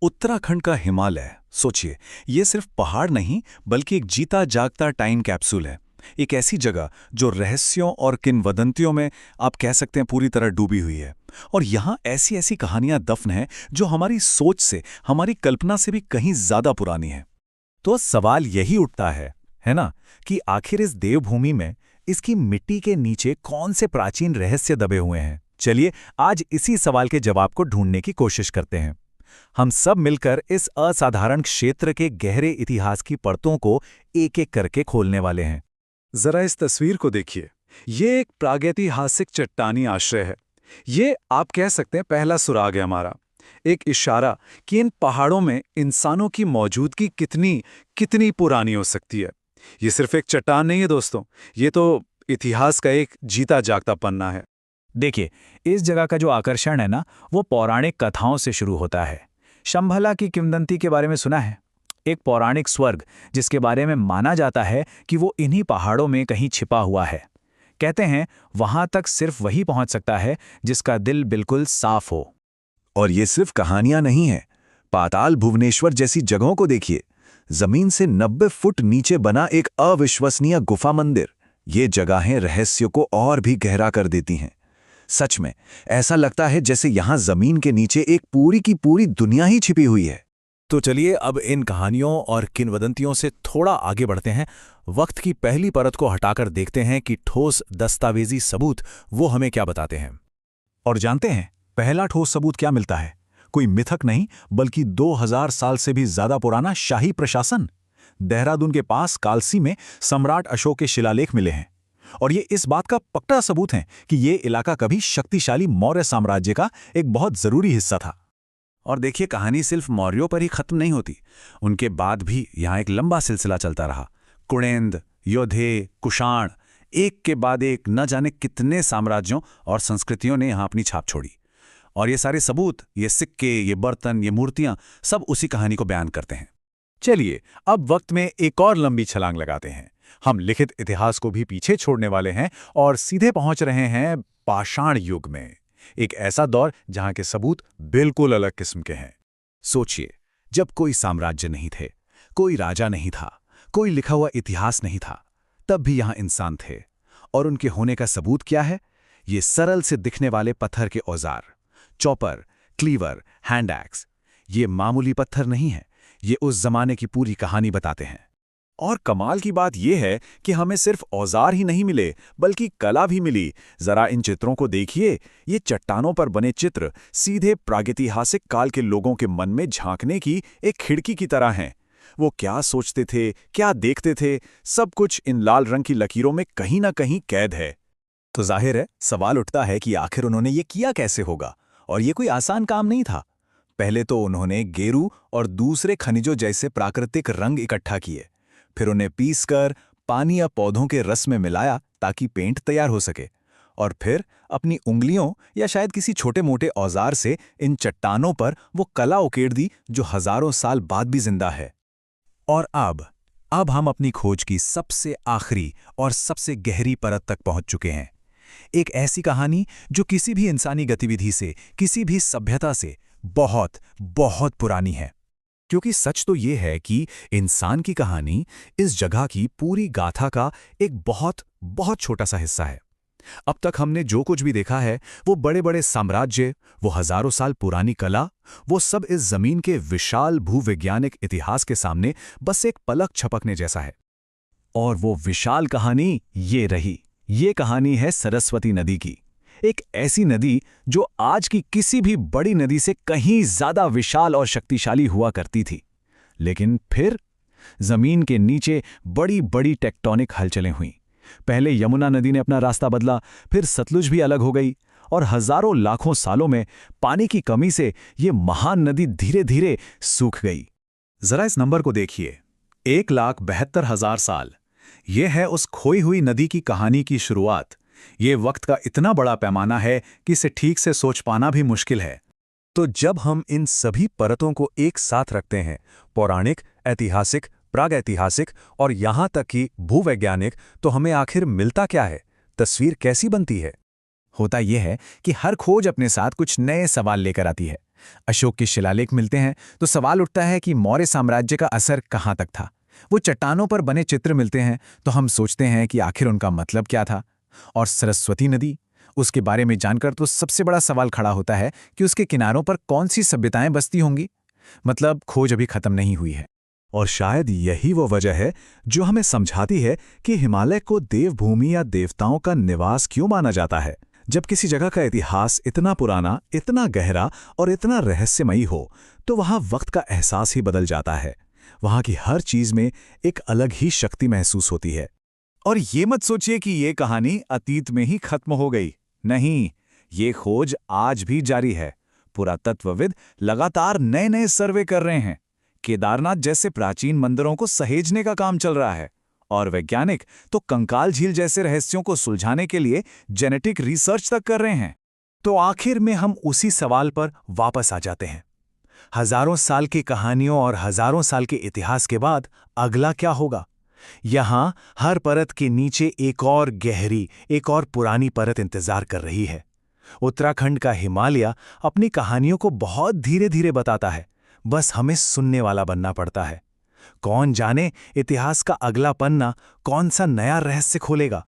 उत्तराखंड का हिमालय, सोचिए, ये सिर्फ पहाड़ नहीं बल्कि एक जीता जागता टाइम कैप्सूल है। एक ऐसी जगह जो रहस्यों और किंवदंतियों में आप कह सकते हैं पूरी तरह डूबी हुई है। और यहाँ ऐसी ऐसी कहानियां दफन हैं जो हमारी सोच से, हमारी कल्पना से भी कहीं ज्यादा पुरानी है। तो सवाल यही उठता है ना, कि आखिर इस देवभूमि में, इसकी मिट्टी के नीचे कौन से प्राचीन रहस्य दबे हुए हैं। चलिए आज इसी सवाल के जवाब को ढूंढने की कोशिश करते हैं। हम सब मिलकर इस असाधारण क्षेत्र के गहरे इतिहास की परतों को एक एक करके खोलने वाले हैं। जरा इस तस्वीर को देखिए। ये एक प्रागैतिहासिक चट्टानी आश्रय है। ये आप कह सकते हैं पहला सुराग है हमारा, एक इशारा कि इन पहाड़ों में इंसानों की मौजूदगी कितनी कितनी पुरानी हो सकती है। ये सिर्फ एक चट्टान नहीं है दोस्तों, ये तो इतिहास का एक जीता जागता पन्ना है। देखिए, इस जगह का जो आकर्षण है ना, वो पौराणिक कथाओं से शुरू होता है। शंभला की किंवदंती के बारे में सुना है? एक पौराणिक स्वर्ग जिसके बारे में माना जाता है कि वो इन्हीं पहाड़ों में कहीं छिपा हुआ है। कहते हैं वहां तक सिर्फ वही पहुंच सकता है जिसका दिल बिल्कुल साफ हो। और ये सिर्फ कहानियां नहीं है। पाताल भुवनेश्वर जैसी जगहों को देखिए। जमीन से 90 फुट नीचे बना एक अविश्वसनीय गुफा मंदिर। ये जगहें रहस्य को और भी गहरा कर देती हैं। सच में ऐसा लगता है जैसे यहां जमीन के नीचे एक पूरी की पूरी दुनिया ही छिपी हुई है। तो चलिए अब इन कहानियों और किंवदंतियों से थोड़ा आगे बढ़ते हैं। वक्त की पहली परत को हटाकर देखते हैं कि ठोस दस्तावेजी सबूत वो हमें क्या बताते हैं। और जानते हैं पहला ठोस सबूत क्या मिलता है? कोई मिथक नहीं बल्कि 2000 साल से भी ज्यादा पुराना शाही प्रशासन। देहरादून के पास कालसी में सम्राट अशोक के शिलालेख मिले हैं। और ये इस बात का पक्का सबूत है कि ये इलाका कभी शक्तिशाली मौर्य साम्राज्य का एक बहुत जरूरी हिस्सा था। और देखिए, कहानी सिर्फ मौर्यों पर ही खत्म नहीं होती। उनके बाद भी यहाँ एक लंबा सिलसिला चलता रहा। कुणेंद, योधे, कुषाण, एक के बाद एक न जाने कितने साम्राज्यों और संस्कृतियों ने यहाँ अपनी छाप छोड़ी। और ये सारे सबूत, ये सिक्के, ये बर्तन, ये मूर्तियां, सब उसी कहानी को बयान करते हैं। चलिए अब वक्त में एक और लंबी छलांग लगाते हैं। हम लिखित इतिहास को भी पीछे छोड़ने वाले हैं और सीधे पहुंच रहे हैं पाषाण युग में। एक ऐसा दौर जहां के सबूत बिल्कुल अलग किस्म के हैं। सोचिए, जब कोई साम्राज्य नहीं थे, कोई राजा नहीं था, कोई लिखा हुआ इतिहास नहीं था, तब भी यहां इंसान थे। और उनके होने का सबूत क्या है? ये सरल से दिखने वाले पत्थर के औजार, चॉपर, क्लीवर, हैंड एक्स। ये मामूली पत्थर नहीं है, ये उस जमाने की पूरी कहानी बताते हैं। और कमाल की बात यह है कि हमें सिर्फ औजार ही नहीं मिले बल्कि कला भी मिली। जरा इन चित्रों को देखिए। ये चट्टानों पर बने चित्र सीधे प्रागैतिहासिक काल के लोगों के मन में झांकने की एक खिड़की की तरह हैं। वो क्या सोचते थे, क्या देखते थे, सब कुछ इन लाल रंग की लकीरों में कहीं ना कहीं कैद है। तो जाहिर है सवाल उठता है कि आखिर उन्होंने ये किया कैसे होगा। और ये कोई आसान काम नहीं था। पहले तो उन्होंने गेरू और दूसरे खनिजों जैसे प्राकृतिक रंग इकट्ठा किए। फिर उन्हें पीसकर पानी या पौधों के रस में मिलाया ताकि पेंट तैयार हो सके। और फिर अपनी उंगलियों या शायद किसी छोटे मोटे औजार से इन चट्टानों पर वो कला उकेर दी जो हजारों साल बाद भी जिंदा है। और अब हम अपनी खोज की सबसे आखिरी और सबसे गहरी परत तक पहुंच चुके हैं। एक ऐसी कहानी जो किसी भी इंसानी गतिविधि से, किसी भी सभ्यता से बहुत बहुत पुरानी है। क्योंकि सच तो ये है कि इंसान की कहानी इस जगह की पूरी गाथा का एक बहुत बहुत छोटा सा हिस्सा है। अब तक हमने जो कुछ भी देखा है, वो बड़े बड़े साम्राज्य, वो हजारों साल पुरानी कला, वो सब इस जमीन के विशाल भूवैज्ञानिक इतिहास के सामने बस एक पलक झपकने जैसा है। और वो विशाल कहानी ये रही। ये कहानी है सरस्वती नदी की। एक ऐसी नदी जो आज की किसी भी बड़ी नदी से कहीं ज्यादा विशाल और शक्तिशाली हुआ करती थी। लेकिन फिर जमीन के नीचे बड़ी बड़ी टेक्टोनिक हलचलें हुईं। पहले यमुना नदी ने अपना रास्ता बदला, फिर सतलुज भी अलग हो गई। और हजारों लाखों सालों में पानी की कमी से ये महान नदी धीरे धीरे सूख गई। जरा इस नंबर को देखिए, 1,72,000 साल। यह है उस खोई हुई नदी की कहानी की शुरुआत। ये वक्त का इतना बड़ा पैमाना है कि इसे ठीक से सोच पाना भी मुश्किल है। तो जब हम इन सभी परतों को एक साथ रखते हैं, पौराणिक, ऐतिहासिक, प्रागैतिहासिक और यहाँ तक कि भूवैज्ञानिक, तो हमें आखिर मिलता क्या है? तस्वीर कैसी बनती है? होता यह है कि हर खोज अपने साथ कुछ नए सवाल लेकर आती है। अशोक के शिलालेख मिलते हैं तो सवाल उठता है कि मौर्य साम्राज्य का असर कहाँ तक था। वो चट्टानों पर बने चित्र मिलते हैं तो हम सोचते हैं कि आखिर उनका मतलब क्या था। और सरस्वती नदी, उसके बारे में जानकर तो सबसे बड़ा सवाल खड़ा होता है कि उसके किनारों पर कौन सी सभ्यताएं बसती होंगी। मतलब खोज अभी खत्म नहीं हुई है। और शायद यही वो वजह है जो हमें समझाती है कि हिमालय को देवभूमि या देवताओं का निवास क्यों माना जाता है। जब किसी जगह का इतिहास इतना पुराना, इतना गहरा और इतना रहस्यमयी हो तो वहाँ वक्त का एहसास ही बदल जाता है। वहाँ की हर चीज में एक अलग ही शक्ति महसूस होती है। और ये मत सोचिए कि ये कहानी अतीत में ही खत्म हो गई। नहीं, ये खोज आज भी जारी है। पुरातत्वविद लगातार नए नए सर्वे कर रहे हैं। केदारनाथ जैसे प्राचीन मंदिरों को सहेजने का काम चल रहा है और वैज्ञानिक तो कंकाल झील जैसे रहस्यों को सुलझाने के लिए जेनेटिक रिसर्च तक कर रहे हैं। तो आखिर में हम उसी सवाल पर वापस आ जाते हैं। हजारों साल की कहानियों और हजारों साल के इतिहास के बाद अगला क्या होगा? यहां हर परत के नीचे एक और गहरी, एक और पुरानी परत इंतजार कर रही है। उत्तराखंड का हिमालय अपनी कहानियों को बहुत धीरे धीरे बताता है, बस हमें सुनने वाला बनना पड़ता है। कौन जाने इतिहास का अगला पन्ना कौन सा नया रहस्य खोलेगा।